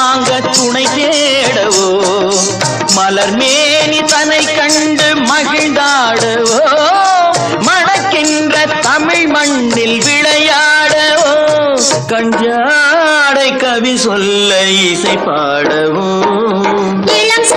வாங்க துணை தேடவோ மலர் மேனி தன்னை கண்டு மகிழ்ந்தாடவோ மணக்கின்ற தமிழ் மண்ணில் விளையாடவோ கஞ்சாடை கவி சொல்ல இசை பாடவோ இளம்